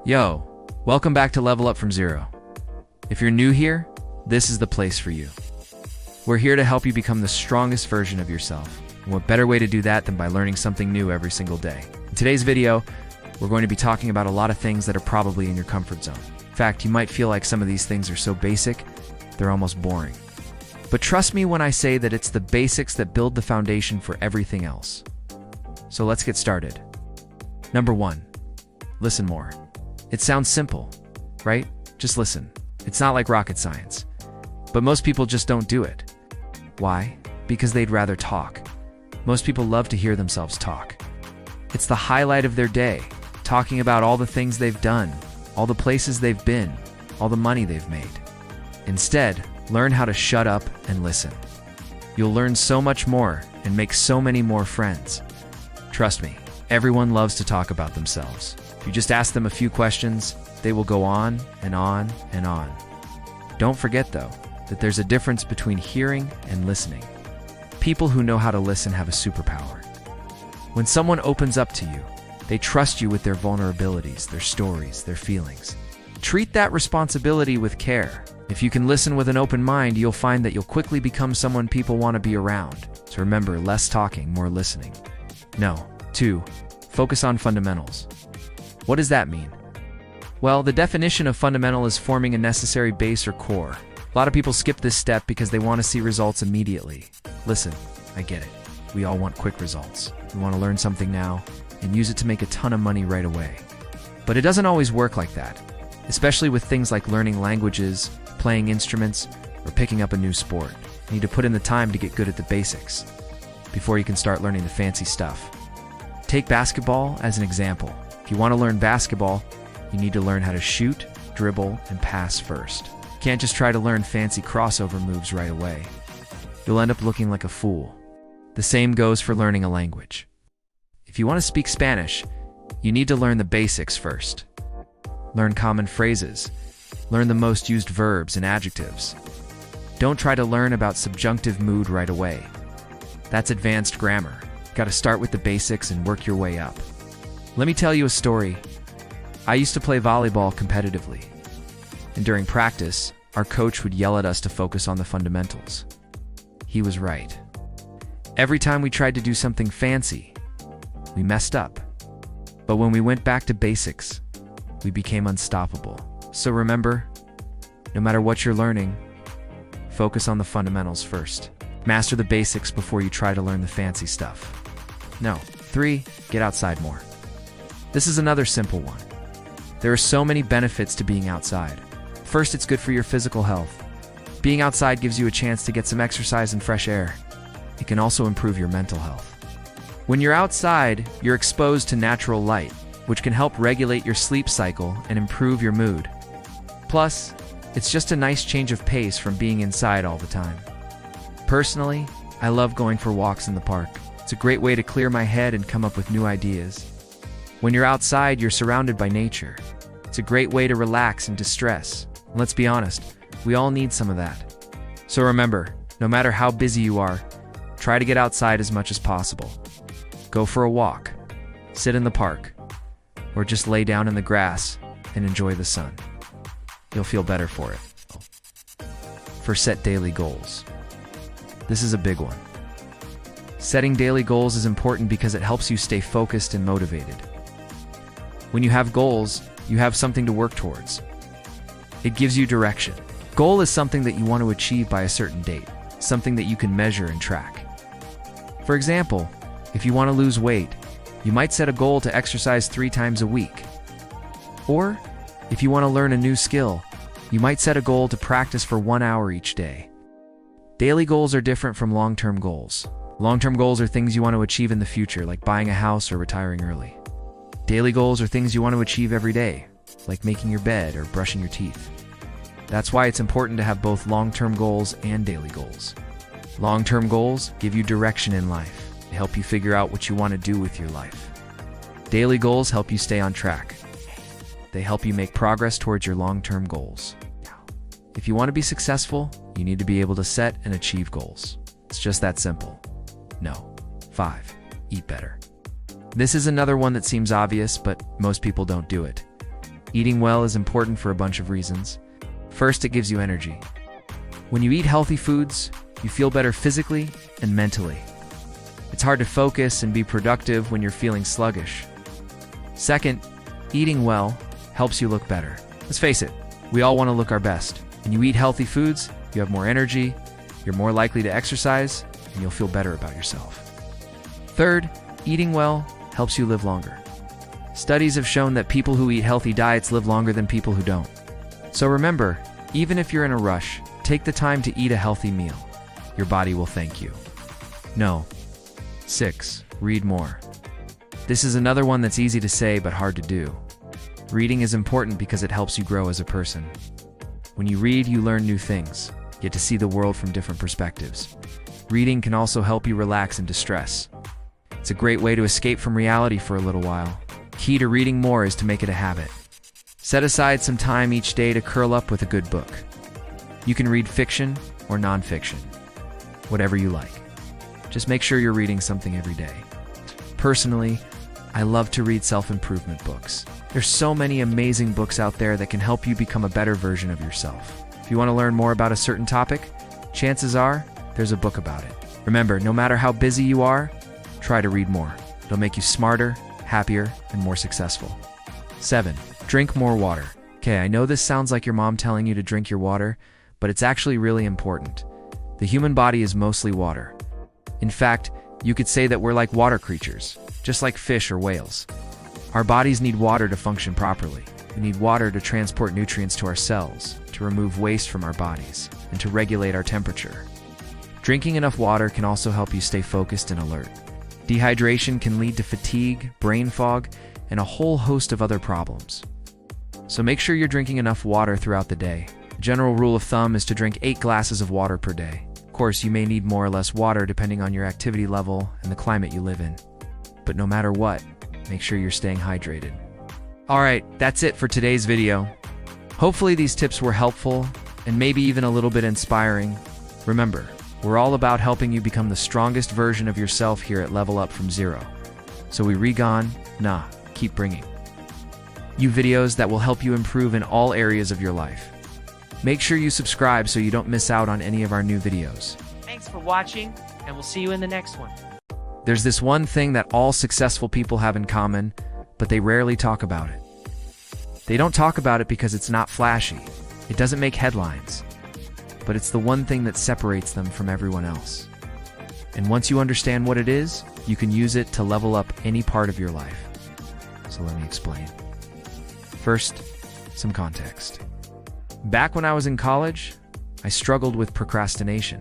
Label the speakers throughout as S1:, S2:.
S1: Yo, welcome back to Level Up from Zero. If you're new here, this is the place for you. We're here to help you become the strongest version of yourself. And what better way to do that than by learning something new every single day? In today's video, we're going to be talking about a lot of things that are probably in your comfort zone. In fact, you might feel like some of these things are so basic, they're almost boring. But trust me when I say that it's the basics that build the foundation for everything else. So let's get started. Number 1, listen more. It sounds simple, right? Just listen. It's not like rocket science. But most people just don't do it. Why? Because they'd rather talk. Most people love to hear themselves talk. It's the highlight of their day, talking about all the things they've done, all the places they've been, all the money they've made. Instead, learn how to shut up and listen. You'll learn so much more and make so many more friends. Trust me, everyone loves to talk about themselves. If you just ask them a few questions, they will go on and on and on. Don't forget, though, that there's a difference between hearing and listening. People who know how to listen have a superpower. When someone opens up to you, they trust you with their vulnerabilities, their stories, their feelings. Treat that responsibility with care. If you can listen with an open mind, you'll find that you'll quickly become someone people want to be around. So remember, less talking, more listening. No. 2, focus on fundamentals. What does that mean? Well, the definition of fundamental is forming a necessary base or core. A lot of people skip this step because they want to see results immediately. Listen, I get it. We all want quick results. We want to learn something now and use it to make a ton of money right away. But it doesn't always work like that, especially with things like learning languages, playing instruments, or picking up a new sport. You need to put in the time to get good at the basics before you can start learning the fancy stuff. Take basketball as an example. If you want to learn basketball, you need to learn how to shoot, dribble, and pass first. You can't just try to learn fancy crossover moves right away. You'll end up looking like a fool. The same goes for learning a language. If you want to speak Spanish, you need to learn the basics first. Learn common phrases. Learn the most used verbs and adjectives. Don't try to learn about subjunctive mood right away. That's advanced grammar. You gotta start with the basics and work your way up. Let me tell you a story. I used to play volleyball competitively. And during practice, our coach would yell at us to focus on the fundamentals. He was right. Every time we tried to do something fancy, we messed up. But when we went back to basics, we became unstoppable. So remember, no matter what you're learning, focus on the fundamentals first. Master the basics before you try to learn the fancy stuff. No. 3, get outside more. This is another simple one. There are so many benefits to being outside. First, it's good for your physical health. Being outside gives you a chance to get some exercise and fresh air. It can also improve your mental health. When you're outside, you're exposed to natural light, which can help regulate your sleep cycle and improve your mood. Plus, it's just a nice change of pace from being inside all the time. Personally, I love going for walks in the park. It's a great way to clear my head and come up with new ideas. When you're outside, you're surrounded by nature. It's a great way to relax and distress. And let's be honest, we all need some of that. So remember, no matter how busy you are, try to get outside as much as possible. Go for a walk, sit in the park, or just lay down in the grass and enjoy the sun. You'll feel better for it. Set daily goals. This is a big one. Setting daily goals is important because it helps you stay focused and motivated. When you have goals, you have something to work towards. It gives you direction. Goal is something that you want to achieve by a certain date, something that you can measure and track. For example, if you want to lose weight, you might set a goal to exercise 3 times a week. Or, if you want to learn a new skill, you might set a goal to practice for 1 hour each day. Daily goals are different from long-term goals. Long-term goals are things you want to achieve in the future, like buying a house or retiring early. Daily goals are things you want to achieve every day, like making your bed or brushing your teeth. That's why it's important to have both long-term goals and daily goals. Long-term goals give you direction in life. They help you figure out what you want to do with your life. Daily goals help you stay on track. They help you make progress towards your long-term goals. If you want to be successful, you need to be able to set and achieve goals. It's just that simple. No. 5, eat better. This is another one that seems obvious, but most people don't do it. Eating well is important for a bunch of reasons. First, it gives you energy. When you eat healthy foods, you feel better physically and mentally. It's hard to focus and be productive when you're feeling sluggish. Second, eating well helps you look better. Let's face it, we all want to look our best. When you eat healthy foods, you have more energy, you're more likely to exercise, and you'll feel better about yourself. Third, eating well helps you live longer. Studies have shown that people who eat healthy diets live longer than people who don't. So remember, even if you're in a rush, take the time to eat a healthy meal. Your body will thank you. No. 6. Read more. This is another one that's easy to say but hard to do. Reading is important because it helps you grow as a person. When you read, you learn new things, get to see the world from different perspectives. Reading can also help you relax and distress. It's a great way to escape from reality for a little while. Key to reading more is to make it a habit. Set aside some time each day to curl up with a good book. You can read fiction or nonfiction, whatever you like. Just make sure you're reading something every day. Personally, I love to read self-improvement books. There's so many amazing books out there that can help you become a better version of yourself. If you want to learn more about a certain topic, chances are there's a book about it. Remember, no matter how busy you are, try to read more. It'll make you smarter, happier, and more successful. 7. Drink more water. Okay, I know this sounds like your mom telling you to drink your water, but it's actually really important. The human body is mostly water. In fact, you could say that we're like water creatures, just like fish or whales. Our bodies need water to function properly. We need water to transport nutrients to our cells, to remove waste from our bodies, and to regulate our temperature. Drinking enough water can also help you stay focused and alert. Dehydration can lead to fatigue, brain fog, and a whole host of other problems. So make sure you're drinking enough water throughout the day. A general rule of thumb is to drink 8 glasses of water per day. Of course, you may need more or less water depending on your activity level and the climate you live in. But no matter what, make sure you're staying hydrated. Alright, that's it for today's video. Hopefully these tips were helpful and maybe even a little bit inspiring. Remember, we're all about helping you become the strongest version of yourself here at Level Up From Zero. So we keep bringing you videos that will help you improve in all areas of your life. Make sure you subscribe so you don't miss out on any of our new videos.
S2: Thanks for watching, and we'll see you in the next one.
S1: There's this one thing that all successful people have in common, but they rarely talk about it. They don't talk about it because it's not flashy. It doesn't make headlines. But it's the one thing that separates them from everyone else. And once you understand what it is, you can use it to level up any part of your life. So let me explain. First, some context. Back when I was in college, I struggled with procrastination.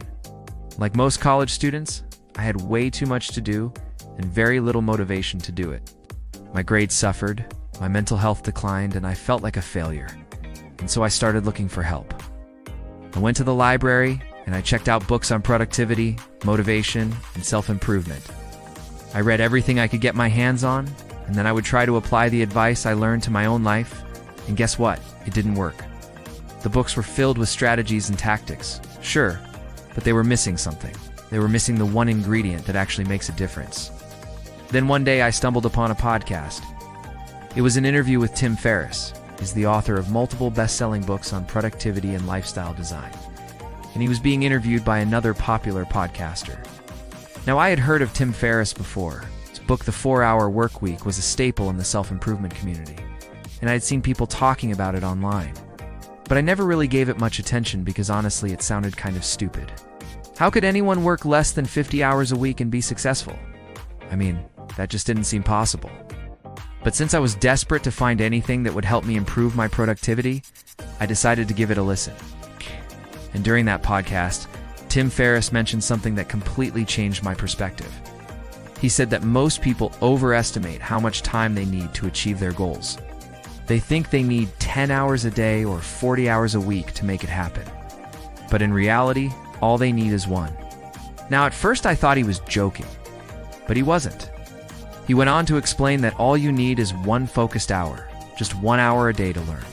S1: Like most college students, I had way too much to do and very little motivation to do it. My grades suffered, my mental health declined, and I felt like a failure. And so I started looking for help. I went to the library and I checked out books on productivity, motivation, and self-improvement. I read everything I could get my hands on, and then I would try to apply the advice I learned to my own life, and guess what? It didn't work. The books were filled with strategies and tactics, sure, but they were missing something. They were missing the one ingredient that actually makes a difference. Then one day I stumbled upon a podcast. It was an interview with Tim Ferriss. He's the author of multiple best-selling books on productivity and lifestyle design. And he was being interviewed by another popular podcaster. Now, I had heard of Tim Ferriss before. His book, The 4-Hour Workweek, was a staple in the self-improvement community, and I had seen people talking about it online. But I never really gave it much attention because honestly it sounded kind of stupid. How could anyone work less than 50 hours a week and be successful? I mean, that just didn't seem possible. But since I was desperate to find anything that would help me improve my productivity, I decided to give it a listen. And during that podcast, Tim Ferriss mentioned something that completely changed my perspective. He said that most people overestimate how much time they need to achieve their goals. They think they need 10 hours a day or 40 hours a week to make it happen. But in reality, all they need is 1. Now, at first I thought he was joking, but he wasn't. He went on to explain that all you need is 1 focused hour, just 1 hour a day to learn.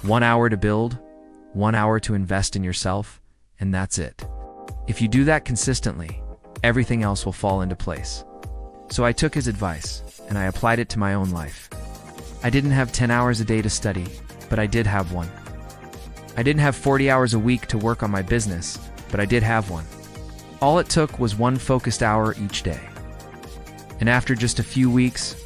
S1: 1 hour to build, 1 hour to invest in yourself, and that's it. If you do that consistently, everything else will fall into place. So I took his advice, and I applied it to my own life. I didn't have 10 hours a day to study, but I did have one. I didn't have 40 hours a week to work on my business, but I did have one. All it took was one focused hour each day. And after just a few weeks,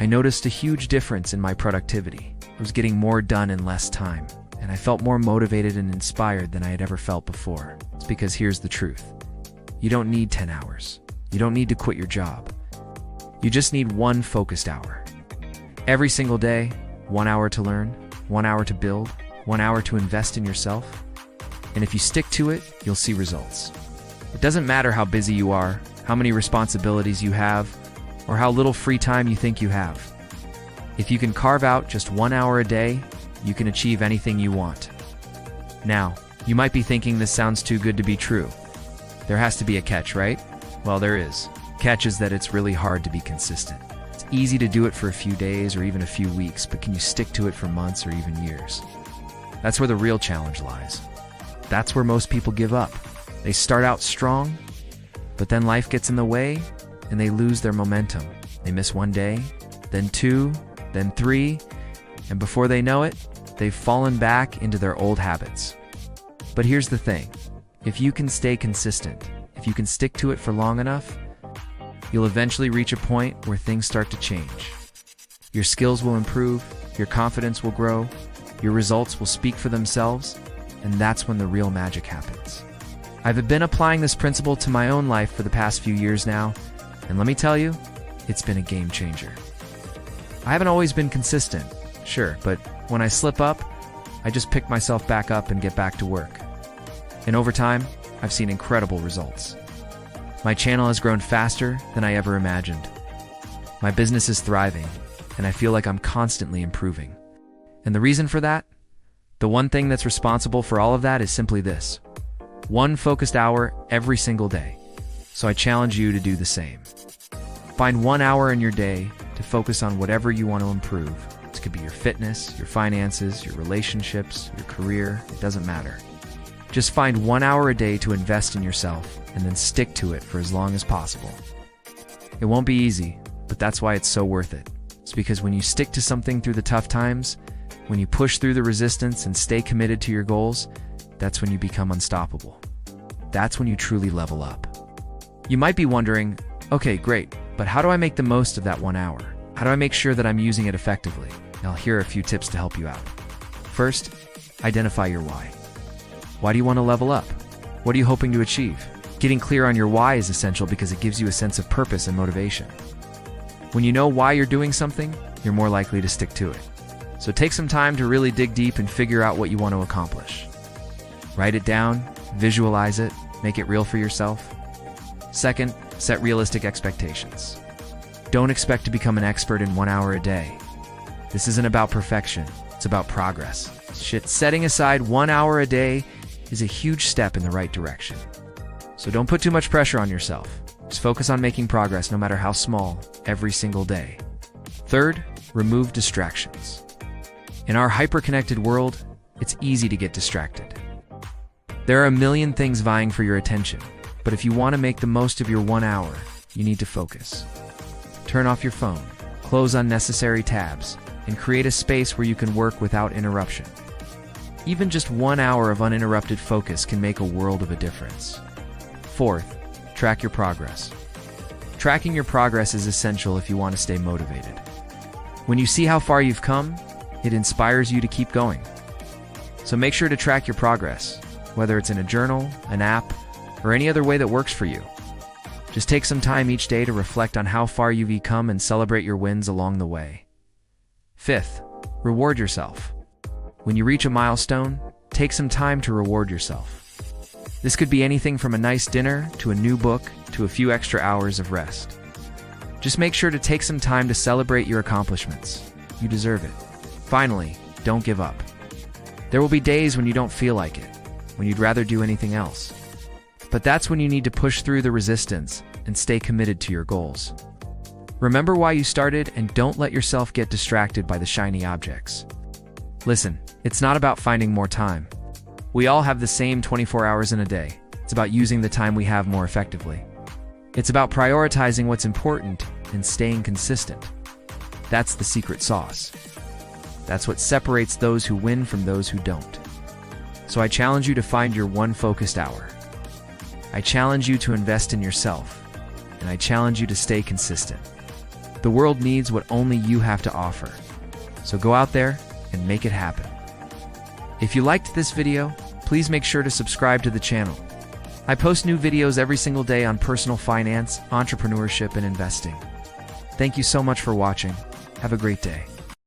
S1: I noticed a huge difference in my productivity. I was getting more done in less time, and I felt more motivated and inspired than I had ever felt before. It's because here's the truth. You don't need 10 hours. You don't need to quit your job. You just need one focused hour. Every single day, 1 hour to learn, 1 hour to build, 1 hour to invest in yourself. And if you stick to it, you'll see results. It doesn't matter how busy you are, how many responsibilities you have, or how little free time you think you have. If you can carve out just 1 hour a day, you can achieve anything you want. Now, you might be thinking this sounds too good to be true. There has to be a catch, right? Well, there is. Catch is that it's really hard to be consistent. It's easy to do it for a few days or even a few weeks, but can you stick to it for months or even years? That's where the real challenge lies. That's where most people give up. They start out strong, but then life gets in the way and they lose their momentum. They miss one day, then two, then three, and before they know it, they've fallen back into their old habits. But here's the thing. If you can stay consistent, if you can stick to it for long enough, you'll eventually reach a point where things start to change. Your skills will improve, your confidence will grow, your results will speak for themselves, and that's when the real magic happens. I've been applying this principle to my own life for the past few years now, and let me tell you, it's been a game changer. I haven't always been consistent, sure, but when I slip up, I just pick myself back up and get back to work. And over time, I've seen incredible results. My channel has grown faster than I ever imagined. My business is thriving, and I feel like I'm constantly improving. And the reason for that? The one thing that's responsible for all of that is simply this. One focused hour every single day. So I challenge you to do the same. Find 1 hour in your day to focus on whatever you want to improve. This could be your fitness, your finances, your relationships, your career, it doesn't matter. Just find 1 hour a day to invest in yourself and then stick to it for as long as possible. It won't be easy, but that's why it's so worth it. It's because when you stick to something through the tough times, when you push through the resistance and stay committed to your goals, that's when you become unstoppable. That's when you truly level up. You might be wondering, okay, great, but how do I make the most of that 1 hour? How do I make sure that I'm using it effectively? Now, here are a few tips to help you out. First, identify your why. Why do you want to level up? What are you hoping to achieve? Getting clear on your why is essential because it gives you a sense of purpose and motivation. When you know why you're doing something, you're more likely to stick to it. So take some time to really dig deep and figure out what you want to accomplish. Write it down, visualize it, make it real for yourself. Second, set realistic expectations. Don't expect to become an expert in 1 hour a day. This isn't about perfection, it's about progress. Setting aside 1 hour a day is a huge step in the right direction. So don't put too much pressure on yourself. Just focus on making progress, no matter how small, every single day. Third, remove distractions. In our hyper-connected world, it's easy to get distracted. There are a million things vying for your attention, but if you want to make the most of your 1 hour, you need to focus. Turn off your phone, close unnecessary tabs, and create a space where you can work without interruption. Even just 1 hour of uninterrupted focus can make a world of a difference. Fourth, track your progress. Tracking your progress is essential if you want to stay motivated. When you see how far you've come, it inspires you to keep going. So make sure to track your progress, whether it's in a journal, an app, or any other way that works for you. Just take some time each day to reflect on how far you've come and celebrate your wins along the way. Fifth, reward yourself. When you reach a milestone, take some time to reward yourself. This could be anything from a nice dinner to a new book to a few extra hours of rest. Just make sure to take some time to celebrate your accomplishments. You deserve it. Finally, don't give up. There will be days when you don't feel like it, when you'd rather do anything else. But that's when you need to push through the resistance and stay committed to your goals. Remember why you started and don't let yourself get distracted by the shiny objects. Listen, it's not about finding more time. We all have the same 24 hours in a day. It's about using the time we have more effectively. It's about prioritizing what's important and staying consistent. That's the secret sauce. That's what separates those who win from those who don't. So I challenge you to find your one focused hour. I challenge you to invest in yourself, and I challenge you to stay consistent. The world needs what only you have to offer. So go out there and make it happen. If you liked this video, please make sure to subscribe to the channel. I post new videos every single day on personal finance, entrepreneurship, and investing. Thank you so much for watching. Have a great day.